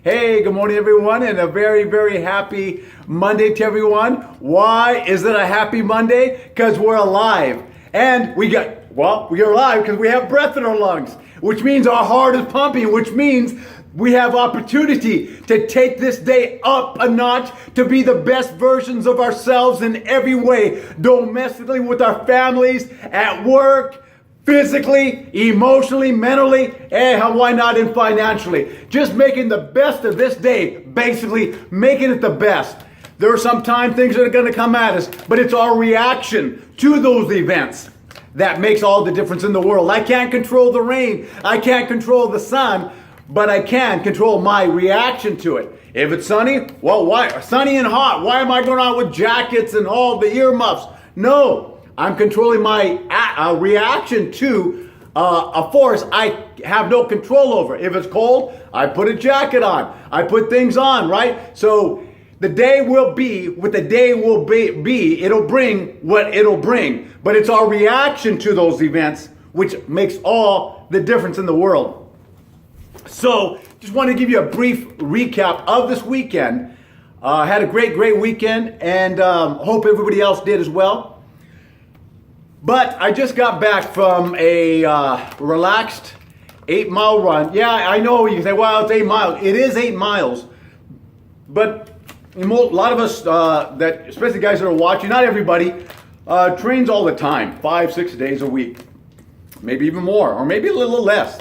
Hey, good morning, everyone, and a very, very happy Monday to everyone. Why is it a happy Monday? Because we're alive. And we're alive because we have breath in our lungs, which means our heart is pumping, which means we have opportunity to take this day up a notch, to be the best versions of ourselves in every way, domestically, with our families, at work, physically, emotionally, mentally, and why not in financially. Just making the best of this day, basically making it the best. There are some time things that are going to come at us, but it's our reaction to those events that makes all the difference in the world. I can't control the rain. I can't control the sun, but I can control my reaction to it. If it's sunny, well, why? Sunny and hot. Why am I going out with jackets and all the earmuffs? No. I'm controlling my reaction to a force I have no control over. If it's cold, I put a jacket on. I put things on, right? So the day will be what the day will be. It'll bring what it'll bring. But it's our reaction to those events which makes all the difference in the world. So just want to give you a brief recap of this weekend. Had a great weekend, and hope everybody else did as well. But I just got back from a relaxed 8-mile run. Yeah, I know you can say, well, it's 8 miles. It is 8 miles. But a lot of us, especially guys that are watching, not everybody, trains all the time, 5-6 days a week. Maybe even more, or maybe a little less.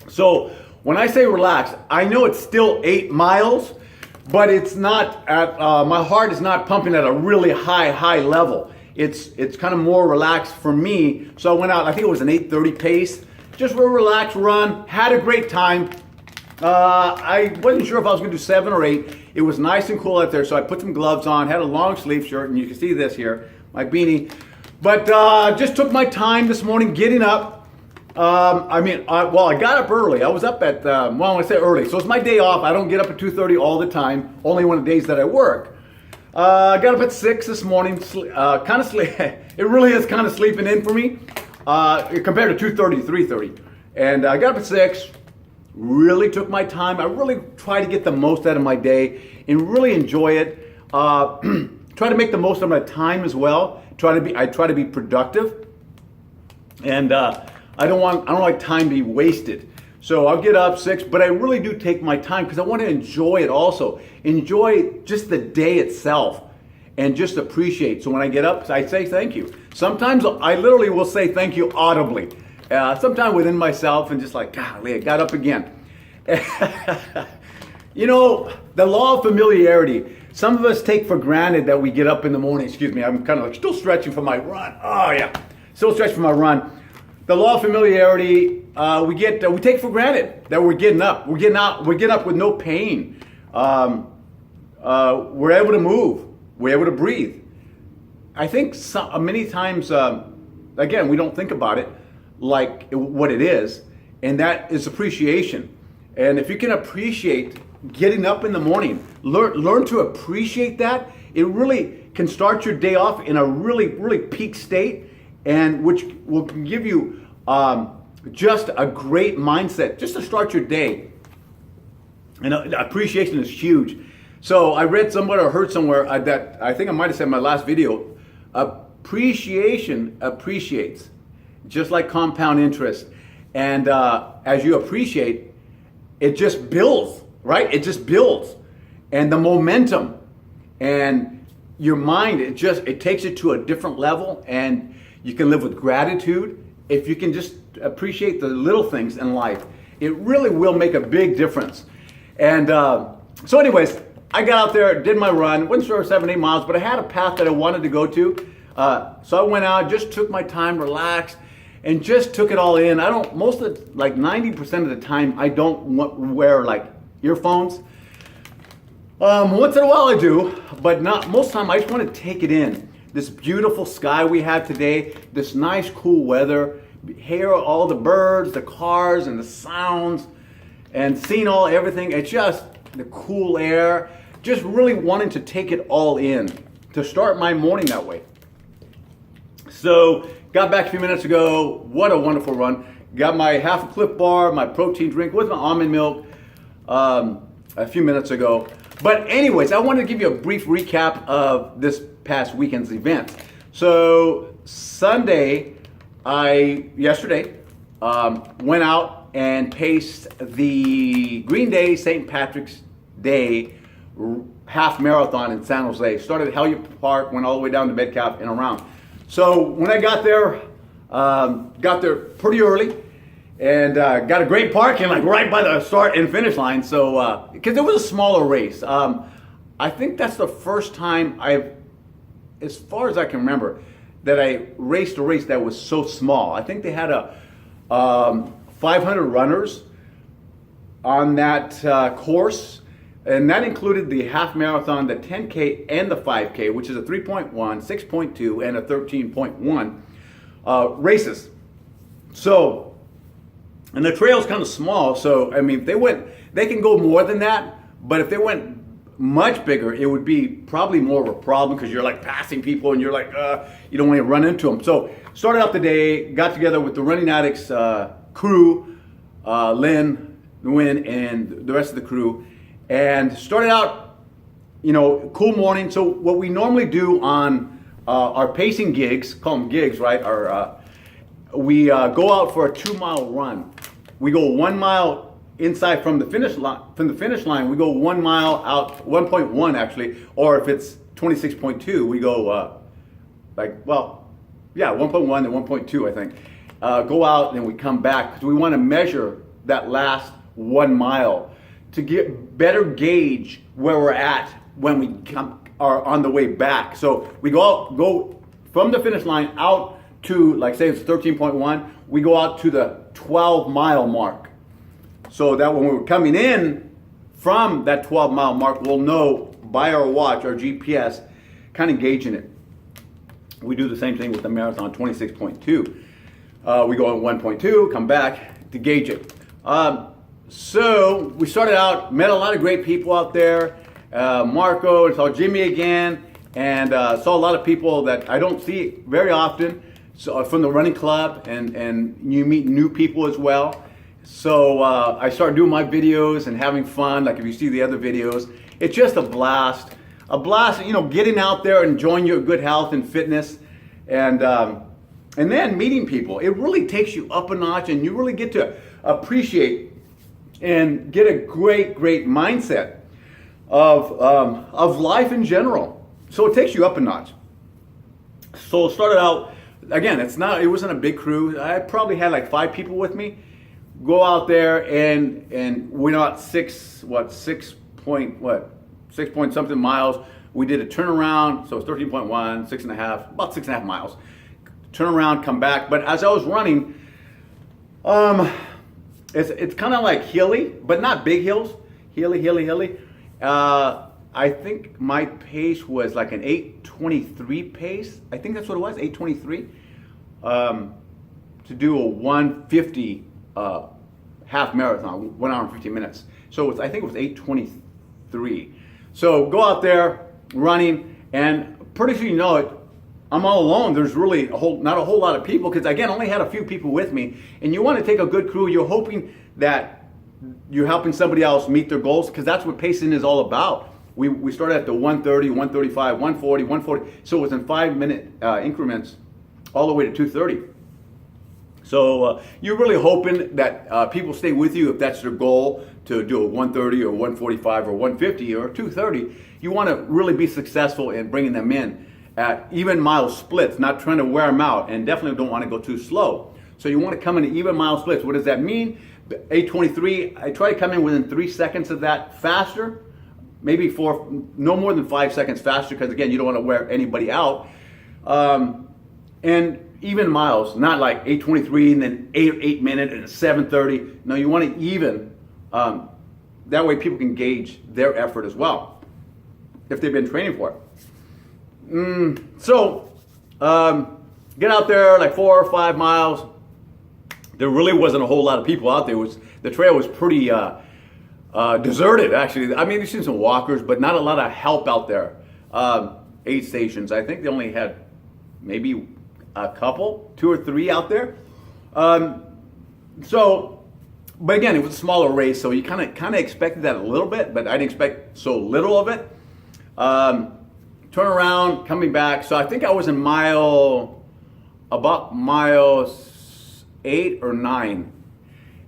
So when I say relaxed, I know it's still 8 miles, but it's not at, my heart is not pumping at a really high level. It's kind of more relaxed for me. So I went out, I think it was an 8:30 pace, just a relaxed run, had a great time. I wasn't sure if I was going to do 7 or 8. It was nice and cool out there, so I put some gloves on, had a long sleeve shirt, and you can see this here, my beanie. But just took my time this morning getting up. I got up early. I was up at, when I say early, so it's my day off. I don't get up at 2:30 all the time, only on the days that I work. I got up at 6 this morning, it really is kind of sleeping in for me, compared to 2:30, 3:30. And I got up at 6, really took my time. I really try to get the most out of my day and really enjoy it. Try to make the most of my time as well. I try to be productive. And I don't like time to be wasted. So I'll get up 6, but I really do take my time because I want to enjoy it also. Enjoy just the day itself and just appreciate. So when I get up, I say thank you. Sometimes I literally will say thank you audibly. Sometimes within myself and just like, golly, I got up again. You know, the law of familiarity. Some of us take for granted that we get up in the morning. Excuse me, I'm kind of like still stretching for my run. Oh yeah, still stretching for my run. The law of familiarity, we take for granted that we're getting up. We're getting up with no pain. We're able to move. We're able to breathe. I think many times, again, we don't think about it like what it is, and that is appreciation. And if you can appreciate getting up in the morning, learn to appreciate that, it really can start your day off in a really peak state, and which will give you just a great mindset just to start your day. And appreciation is huge. So I read somewhere or heard somewhere that I think I might have said in my last video, appreciation appreciates, just like compound interest. And as you appreciate, it just builds, right? It just builds. And the momentum and your mind, it takes it to a different level, and you can live with gratitude. If you can just appreciate the little things in life, it really will make a big difference. And so anyways, I got out there, did my run, wasn't sure 7-8 miles, but I had a path that I wanted to go to. So I went out, just took my time, relaxed, and just took it all in. Most of the, like 90% of the time, I don't wear like earphones. Once in a while I do, but not most of the time. I just want to take it in. This beautiful sky we have today, this nice cool weather, hear all the birds, the cars, and the sounds, and seeing everything. It's just the cool air, just really wanting to take it all in, to start my morning that way. So, got back a few minutes ago. What a wonderful run. Got my half a Clif Bar, my protein drink with my almond milk. a few minutes ago. But anyways, I wanted to give you a brief recap of this past weekend's events. So yesterday, went out and paced the Green Day St. Patrick's Day half marathon in San Jose. Started at Hellier Park, went all the way down to Metcalf and around. So when I got there pretty early, and got a great parking like right by the start and finish line. So because it was a smaller race, I think that's the first time as far as I can remember, that I raced a race that was so small. I think they had 500 runners on that course, and that included the half marathon, the 10K, and the 5K, which is a 3.1, 6.2, and a 13.1 races. So, and the trail's kind of small, so I mean, if they can go more than that, but if they went much bigger, it would be probably more of a problem because you're like passing people and you're like, you don't want to run into them. So started out the day, got together with the Running Addicts crew, Lynn, Nguyen, and the rest of the crew, and started out, cool morning. So what we normally do on our pacing gigs, call them gigs, right? We go out for a 2-mile run. We go 1 mile inside from the finish line. We go 1 mile out, 1.1 actually, or if it's 26.2, we go 1.1 and 1.2, I think. Go out and we come back because we want to measure that last 1 mile to get better gauge where we're at when we are on the way back. So we go from the finish line out to, like, say it's 13.1, we go out to the 12-mile mark. So that when we're coming in from that 12-mile mark, we'll know by our watch, our GPS, kind of gauging it. We do the same thing with the marathon, 26.2. We go on 1.2, come back to gauge it. So we started out, met a lot of great people out there. Marco, and saw Jimmy again, and saw a lot of people that I don't see very often. So from the running club, and you meet new people as well. So I started doing my videos and having fun. Like if you see the other videos, it's just a blast, getting out there, enjoying your good health and fitness, and then meeting people. It really takes you up a notch, and you really get to appreciate and get a great mindset of life in general. So it takes you up a notch. So it started out, again, it wasn't a big crew. I probably had like 5 people with me. Go out there and we're not 6 point something miles. We did a turnaround, so it's 13.1, 6.5, about 6.5 miles. Turn around, come back. But as I was running, it's kind of like hilly, but not big hills. Hilly. I think my pace was like an 8:23 pace. I think that's what it was, 8:23. To do a 150 half marathon, 1 hour and 15 minutes. So I think it was 8:23. So go out there running, and pretty soon you know it, I'm all alone. There's really not a whole lot of people, because again, I only had a few people with me. And you want to take a good crew. You're hoping that you're helping somebody else meet their goals, because that's what pacing is all about. We started at the 130, 135, 140, 140. So it was in 5-minute increments all the way to 230. So you're really hoping that people stay with you if that's their goal, to do a 130 or 145 or 150 or 230. You want to really be successful in bringing them in at even mile splits, not trying to wear them out, and definitely don't want to go too slow. So you want to come in at even mile splits. What does that mean? 8:23, I try to come in within 3 seconds of that faster, maybe no more than 5 seconds faster, because again, you don't want to wear anybody out. And even miles, not like 8:23 and then 8 minute and 7:30. No, you want to even. That way people can gauge their effort as well, if they've been training for it. So get out there like 4 or 5 miles. There really wasn't a whole lot of people out there. The trail was pretty deserted, actually. I mean, you've seen some walkers, but not a lot of help out there. Aid stations. I think they only had maybe a couple, 2 or 3 out there. So but again, it was a smaller race, so you kind of expected that a little bit, but I didn't expect so little of it. Turn around, coming back. So I think I was in about mile 8 or 9.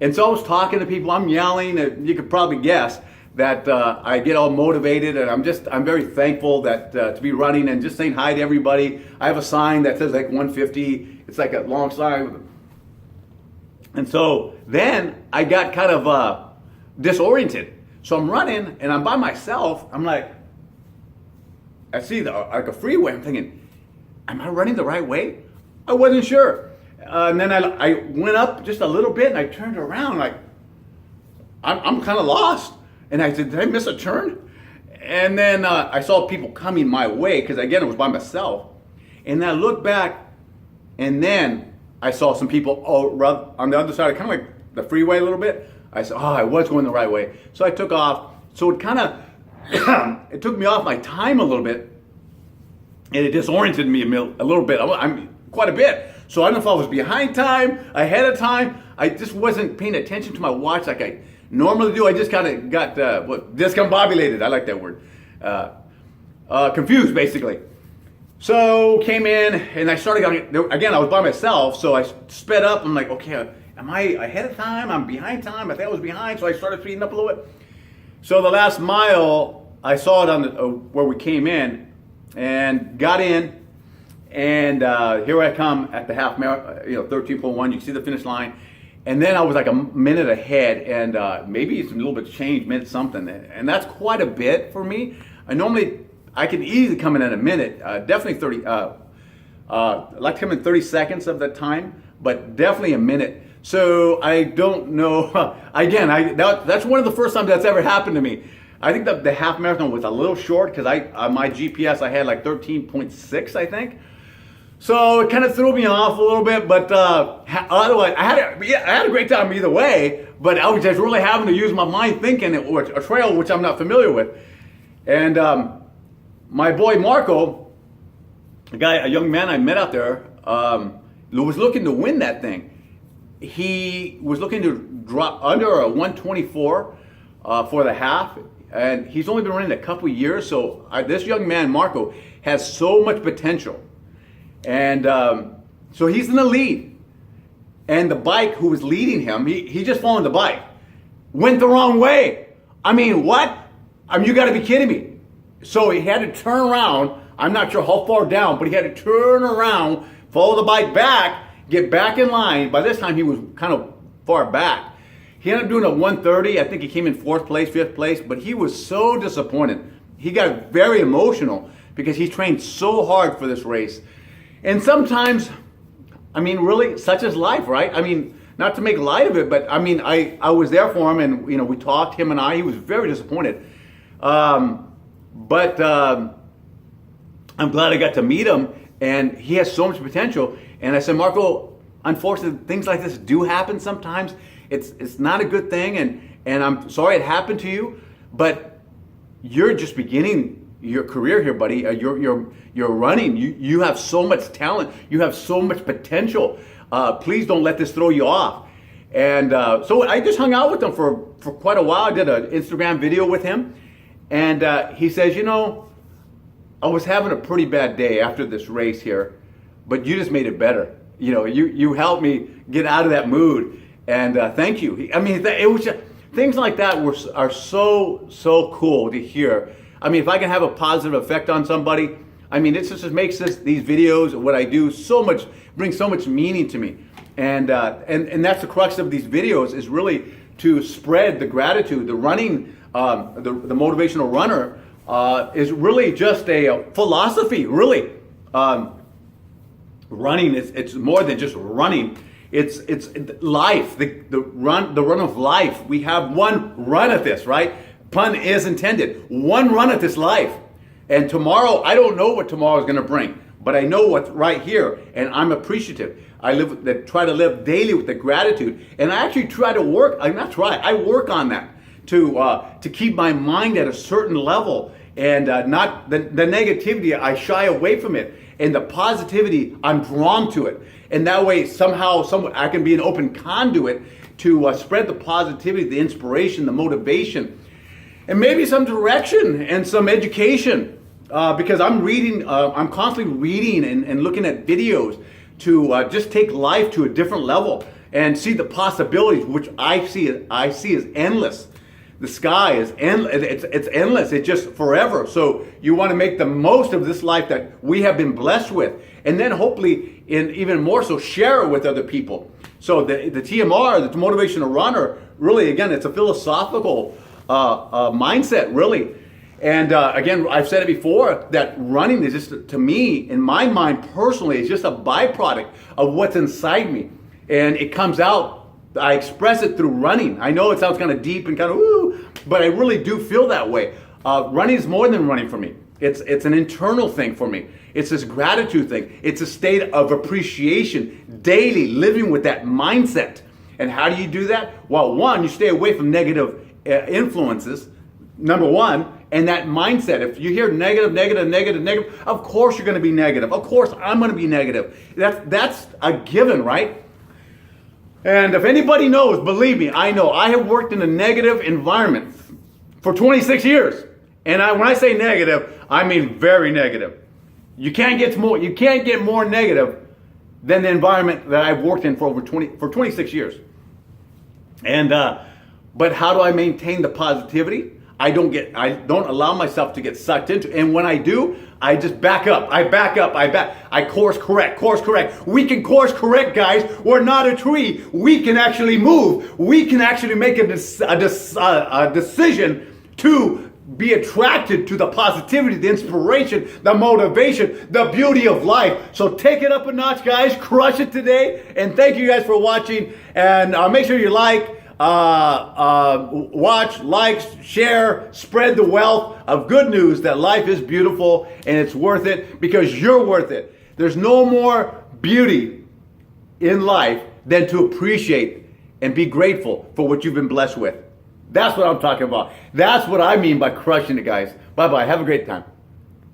And so I was talking to people, I'm yelling, you could probably guess that I get all motivated, and I'm very thankful that to be running and just saying hi to everybody. I have a sign that says like 150, it's like a long sign. And so then I got kind of disoriented. So I'm running and I'm by myself. I'm like, I see like a freeway. I'm thinking, am I running the right way? I wasn't sure. And then I went up just a little bit and I turned around like, I'm kind of lost. And I said, did I miss a turn? And then I saw people coming my way because again, it was by myself. And then I looked back and then I saw some people on the other side, kind of like the freeway a little bit. I said, oh, I was going the right way. So I took off. So it kind of, it took me off my time a little bit. And it disoriented me a little bit. I'm quite a bit. So I don't know if I was behind time, ahead of time. I just wasn't paying attention to my watch like I normally do. I just kind of got discombobulated. I like that word. Confused, basically. So came in and I started again. I was by myself, so I sped up. I'm like, okay, am I ahead of time? I'm behind time. I think I was behind, so I started speeding up a little bit. So the last mile, I saw it on where we came in, and got in, and here I come at the half marathon, 13.1. You can see the finish line, and then I was like a minute ahead, and maybe it's a little bit changed, minute something, and that's quite a bit for me. I can easily come in at a minute, definitely 30. I like to come in 30 seconds of the time, but definitely a minute. So I don't know. Again, that's one of the first times that's ever happened to me. I think the half marathon was a little short because my GPS I had like 13.6, I think. So it kind of threw me off a little bit, but otherwise I had a great time either way. But I was just really having to use my mind thinking a trail which I'm not familiar with. And my boy Marco, a young man I met out there, was looking to win that thing. He was looking to drop under a 124 for the half, and he's only been running a couple years. So this young man, Marco, has so much potential, and so he's in the lead. And the bike who was leading him, he just followed the bike, went the wrong way. I mean, what? You got to be kidding me! So he had to turn around. I'm not sure how far down, but he had to turn around, follow the bike back, get back in line. By this time, he was kind of far back. He ended up doing a 130. I think he came in 4th place, 5th place, but he was so disappointed. He got very emotional because he trained so hard for this race. And sometimes, really, such is life, right? Not to make light of it, but I was there for him, and we talked, him and I. He was very disappointed. But I'm glad I got to meet him, and he has so much potential. And I said, Marco, unfortunately, things like this do happen sometimes. It's not a good thing, and I'm sorry it happened to you, but you're just beginning your career here, buddy. You're running. You have so much talent. You have so much potential. Please don't let this throw you off. And so I just hung out with him for quite a while. I did an Instagram video with him, and he says, I was having a pretty bad day after this race here, but you just made it better. You helped me get out of that mood, and thank you. It was just, things like that are so cool to hear. If I can have a positive effect on somebody, it just makes these videos, what I do, brings so much meaning to me, and that's the crux of these videos, is really to spread the gratitude. The running, the motivational runner. Is really just a philosophy, really. Running it's more than just running. It's life, the run of life. We have one run at this, right? Pun is intended. One run at this life. And tomorrow, I don't know what tomorrow is going to bring, but I know what's right here, and I'm appreciative. I try to live daily with the gratitude, and I actually I work on that to keep my mind at a certain level. And not the negativity, I shy away from it. And the positivity, I'm drawn to it. And that way, somehow, I can be an open conduit to spread the positivity, the inspiration, the motivation, and maybe some direction and some education. Because I'm reading, I'm constantly reading and looking at videos to just take life to a different level and see the possibilities, which I see as endless. The sky is endless. It's endless. It's just forever. So you want to make the most of this life that we have been blessed with, and then hopefully, in even more so, share it with other people. So the TMR, the motivational runner, really, again, it's a philosophical mindset, really. And again, I've said it before that running is just, to me, in my mind personally, is just a byproduct of what's inside me, and it comes out. I express it through running. I know it sounds kind of deep and kind of woo, but I really do feel that way. Running is more than running for me. It's an internal thing for me. It's this gratitude thing. It's a state of appreciation, daily living with that mindset. And how do you do that? Well, one, you stay away from negative influences, number one, and that mindset. If you hear negative, of course you're going to be negative. Of course I'm going to be negative. That's a given, right? And if anybody knows, believe me, I know. I have worked in a negative environment for 26 years. And when I say negative, I mean very negative. You can't get more negative than the environment that I've worked in for 26 years. And but how do I maintain the positivity? I don't allow myself to get sucked into. And when I do, I just back up. I course correct. We can course correct, guys. We're not a tree. We can actually move. We can actually make a decision to be attracted to the positivity, the inspiration, the motivation, the beauty of life. So take it up a notch, guys. Crush it today. And thank you guys for watching. And make sure you watch, like, share, spread the wealth of good news that life is beautiful and it's worth it, because you're worth it. There's no more beauty in life than to appreciate and be grateful for what you've been blessed with. That's what I'm talking about. That's what I mean by crushing it, guys. Bye-bye. Have a great time.